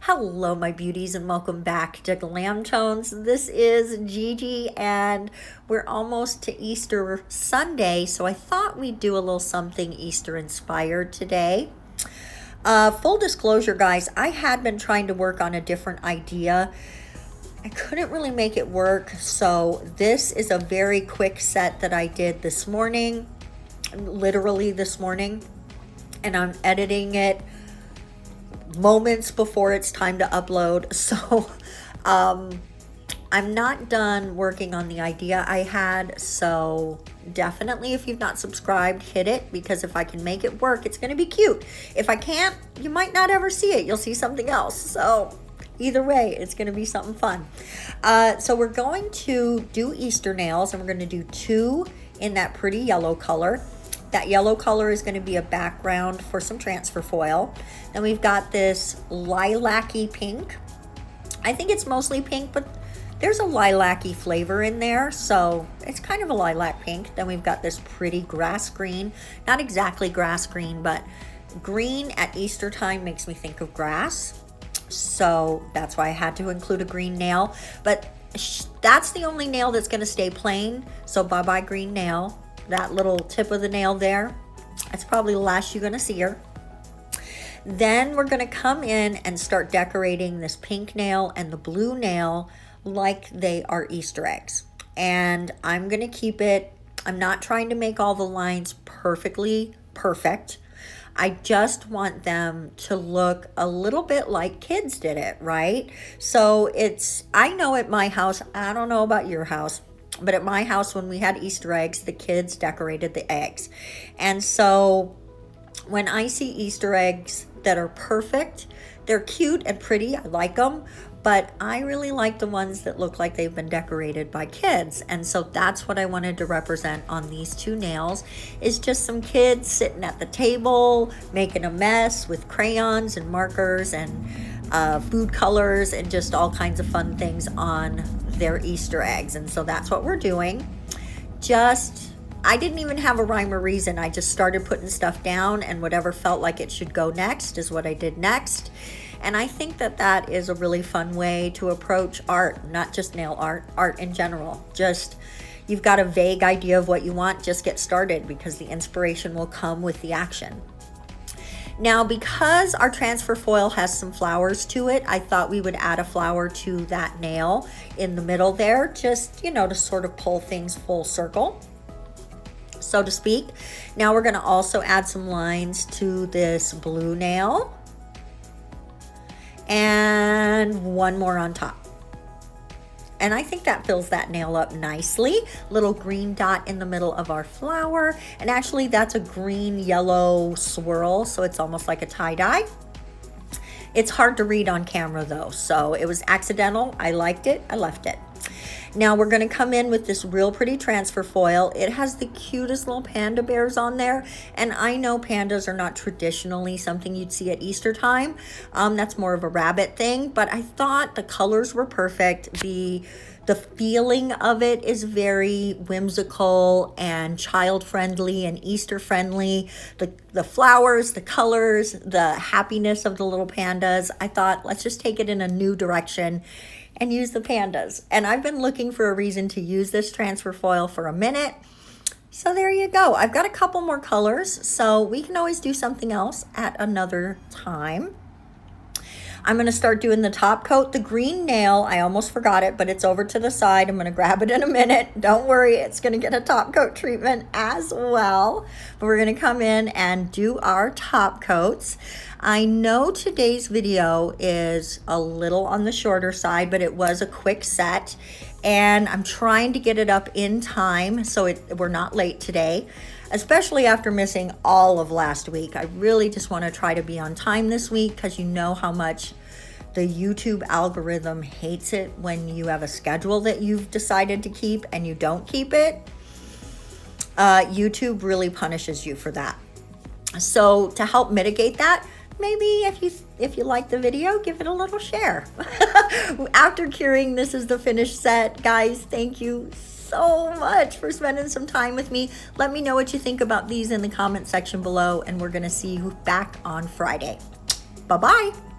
Hello my beauties and welcome back to Glam Tones. This is Gigi and we're almost to Easter Sunday, so I thought we'd do a little something Easter inspired today. Full disclosure guys, I had been trying to work on a different idea. I couldn't really make it work, so this is a very quick set that I did this morning, literally this morning, and I'm editing it moments before it's time to upload. So I'm not done working on the idea I had, so definitely if you've not subscribed, hit it, because if I can make it work, it's going to be cute. If I can't, you might not ever see it. You'll see something else. So either way, it's going to be something fun. So we're going to do Easter nails, and we're going to do 2 in that pretty yellow color. That yellow color is going to be a background for some transfer foil. Then we've got this lilac-y pink. I think it's mostly pink, but there's a lilac-y flavor in there, so it's kind of a lilac pink. Then we've got this pretty grass green. Not exactly grass green, but green at Easter time makes me think of grass. So that's why I had to include a green nail. But that's the only nail that's going to stay plain, so bye-bye green nail. That little tip of the nail there, that's probably the last you're going to see her. Then we're going to come in and start decorating this pink nail and the blue nail like they are Easter eggs. And I'm going to keep it, I'm not trying to make all the lines perfectly perfect. I just want them to look a little bit like kids did it, right? So it's, I know at my house, I don't know about your house, but at my house, when we had Easter eggs, the kids decorated the eggs. And so when I see Easter eggs that are perfect, they're cute and pretty. I like them. But I really like the ones that look like they've been decorated by kids. And so that's what I wanted to represent on these 2 nails, is just some kids sitting at the table, making a mess with crayons and markers and food colors and just all kinds of fun things on their Easter eggs. And so that's what we're doing. I didn't even have a rhyme or reason. I just started putting stuff down, and whatever felt like it should go next is what I did next. And I think that that is a really fun way to approach art, not just nail art, art in general. Just, you've got a vague idea of what you want, just get started, because the inspiration will come with the action. Now, because our transfer foil has some flowers to it, I thought we would add a flower to that nail in the middle there, just, you know, to sort of pull things full circle, so to speak. Now we're going to also add some lines to this blue nail, and one more on top. And I think that fills that nail up nicely. Little green dot in the middle of our flower. And actually that's a green yellow swirl, so it's almost like a tie-dye. It's hard to read on camera though, so it was accidental. I liked it, I left it. Now we're going to come in with this real pretty transfer foil. It has the cutest little panda bears on there, and I know pandas are not traditionally something you'd see at Easter time. That's more of a rabbit thing, but I thought the colors were perfect. The feeling of it is very whimsical and child-friendly and Easter-friendly. The flowers, the colors, the happiness of the little pandas. I thought, let's just take it in a new direction and use the pandas. And I've been looking for a reason to use this transfer foil for a minute. So there you go. I've got a couple more colors, so we can always do something else at another time. I'm going to start doing the top coat. The green nail, I almost forgot it, but it's over to the side. I'm going to grab it in a minute. Don't worry, it's going to get a top coat treatment as well. But we're going to come in and do our top coats. I know today's video is a little on the shorter side, but it was a quick set, and I'm trying to get it up in time so we're not late today, especially after missing all of last week. I really just want to try to be on time this week, because you know how much the YouTube algorithm hates it when you have a schedule that you've decided to keep and you don't keep it. YouTube really punishes you for that. So to help mitigate that, maybe if you like the video, give it a little share. After curing, this is the finished set. Guys, thank you so much for spending some time with me. Let me know what you think about these in the comment section below, and we're going to see you back on Friday. Bye-bye.